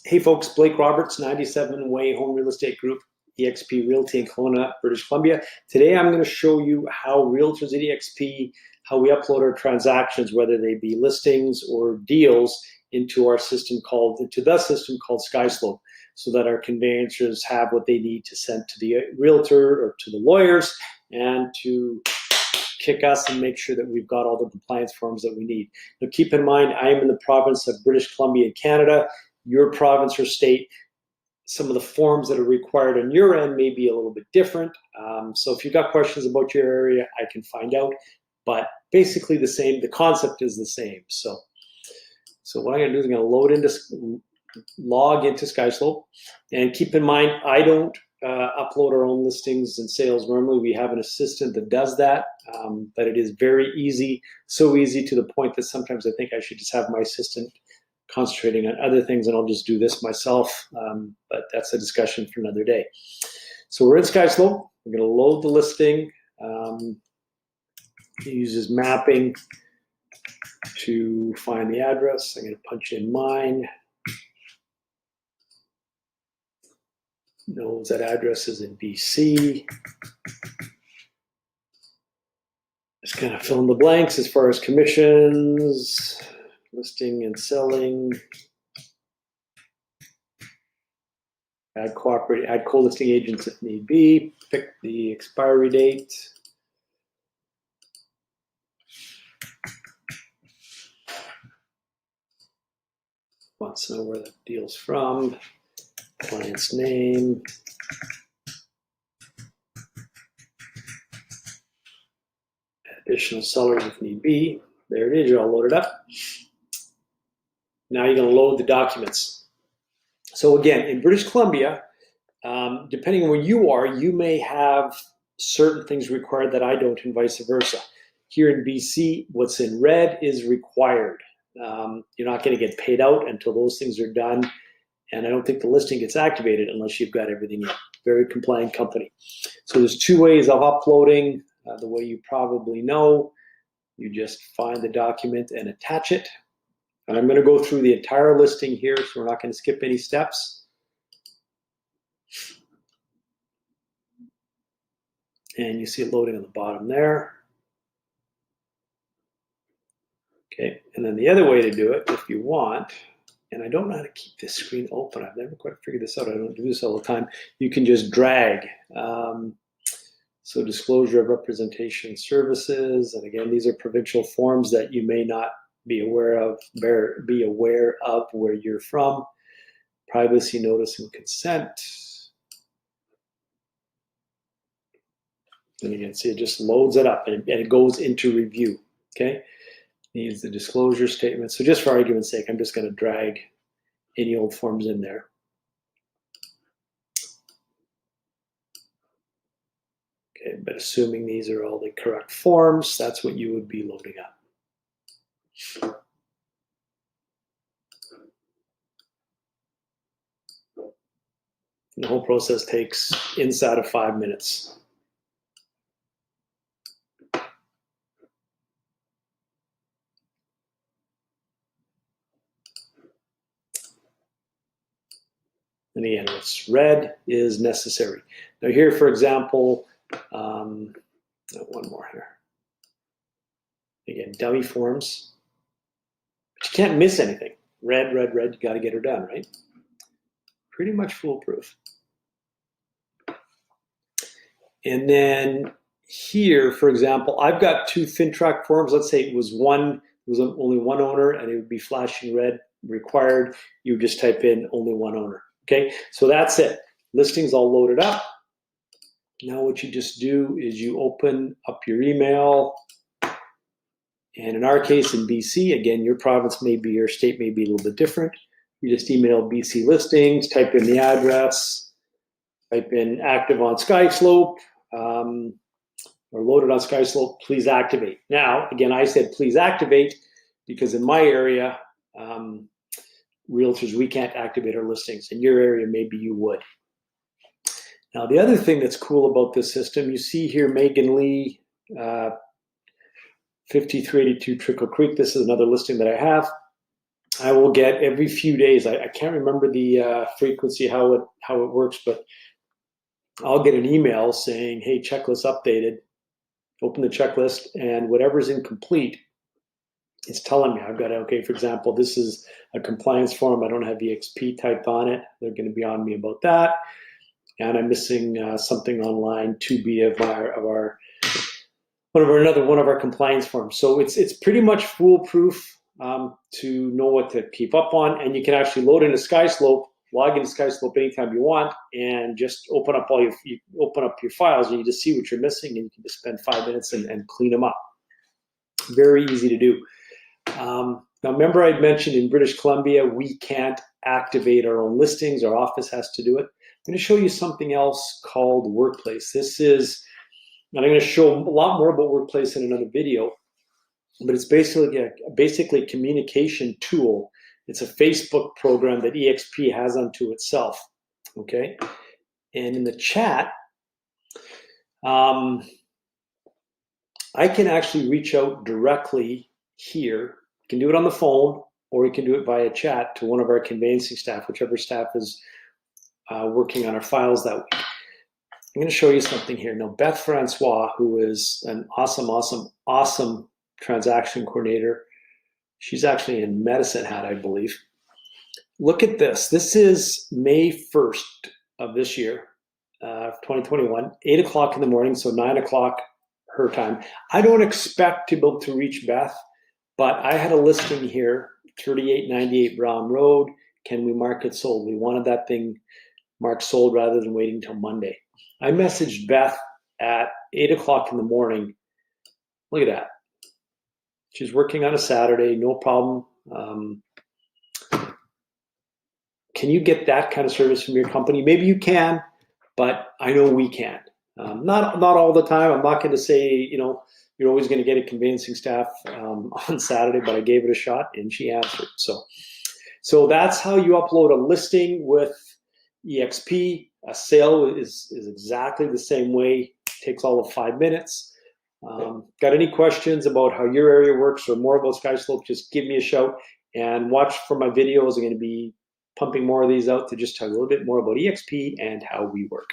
Hey folks, Blake Roberts, 97 Way Home Real Estate Group, eXp Realty in Kelowna, British Columbia. Today I'm going to show you how realtors at eXp, how we upload our transactions, whether they be listings or deals, into the system called SkySlope, so that our conveyancers have what they need to send to the realtor or to the lawyers and to kick us and make sure that we've got all the compliance forms that we need. Now keep in mind, I am in the province of British Columbia in Canada. Your province or state, some of the forms that are required on your end may be a little bit different. So if you've got questions about your area, I can find out, but basically the same, the concept is the same. So what I'm gonna do is I'm gonna log into SkySlope, and keep in mind, I don't upload our own listings and sales. Normally we have an assistant that does that, but it is very easy, so easy to the point that sometimes I think I should just have my assistant concentrating on other things, and I'll just do this myself, but that's a discussion for another day. So we're in SkySlope. We're going to load the listing. It uses mapping to find the address. I'm going to punch in mine. Knows that address is in BC. Just kind of fill in the blanks as far as commissions, listing and selling, add co-listing agents if need be, pick the expiry date. Wants to know where the deal's from, client's name, additional sellers if need be. There it is, you're all loaded up. Now you're going to load the documents. So again, in British Columbia, depending on where you are, you may have certain things required that I don't, and vice versa. Here in BC, what's in red is required. You're not going to get paid out until those things are done, and I don't think the listing gets activated unless you've got everything in. Very compliant company. So there's two ways of uploading. The way you probably know, you just find the document and attach it. And I'm going to go through the entire listing here, so we're not going to skip any steps. And you see it loading on the bottom there. Okay, and then the other way to do it, if you want, and I don't know how to keep this screen open. I've never quite figured this out. I don't do this all the time. You can just drag. So disclosure of representation services. And again, these are provincial forms that you may not be aware of where you're from. Privacy notice and consent. And again, see, it just loads it up and it goes into review. Okay, needs the disclosure statement. So just for argument's sake, I'm just going to drag any old forms in there. Okay, but assuming these are all the correct forms, that's what you would be loading up. The whole process takes inside of 5 minutes. And again, what's red is necessary. Now here, for example, one more here. Again, dummy forms. But you can't miss anything. Red, red, red, you got to get her done, right? Pretty much foolproof. And then here, for example, I've got two FinTrack forms. Let's say it was only one owner, and it would be flashing red, required. You just type in only one owner. Okay, so that's it. Listing's all loaded up. Now what you just do is you open up your email. And in our case, in BC, again, your province may be, your state may be a little bit different. You just email BC listings, type in the address, type in active on SkySlope, or loaded on SkySlope, please activate. Now, again, I said please activate because in my area, realtors, we can't activate our listings. In your area, maybe you would. Now, the other thing that's cool about this system, you see here, Megan Lee, 5382 Trickle Creek. This is another listing that I have. I will get every few days. I can't remember the frequency, how it works, but I'll get an email saying, hey, checklist updated. Open the checklist, and whatever's incomplete, it's telling me. I've got, okay, for example, this is a compliance form. I don't have EXP typed on it. They're going to be on me about that. And I'm missing something online 2B of one of our compliance forms. So it's pretty much foolproof to know what to keep up on. And you can actually load into SkySlope, log into SkySlope anytime you want, and just open up your files, and you just see what you're missing, and you can just spend 5 minutes and clean them up. Very easy to do. Now, remember I'd mentioned in British Columbia, we can't activate our own listings. Our office has to do it. I'm going to show you something else called Workplace. I'm going to show a lot more about Workplace in another video, but it's basically a communication tool. It's a Facebook program that EXP has unto itself, okay? And in the chat, I can actually reach out directly here. You can do it on the phone, or you can do it via chat to one of our conveyancing staff, whichever staff is working on our files that week. I'm going to show you something here. Now, Beth Francois, who is an awesome transaction coordinator, she's actually in Medicine Hat, I believe. Look at this. This is May 1st of this year, 2021, 8 o'clock in the morning, so 9 o'clock her time. I don't expect to be able to reach Beth, but I had a listing here, 3898 Brown Road. Can we mark it sold? We wanted that thing marked sold rather than waiting until Monday. I messaged Beth at 8 o'clock in the morning. Look at that. She's working on a Saturday, no problem. Can you get that kind of service from your company? Maybe you can, but I know we can. Not all the time. I'm not going to say, you're always going to get a conveyancing staff on Saturday, but I gave it a shot and she answered. So that's how you upload a listing with EXP. A sale is exactly the same way. It takes all of 5 minutes. Got any questions about how your area works or more about SkySlope, just give me a shout and watch for my videos. I'm going to be pumping more of these out to just tell you a little bit more about EXP and how we work.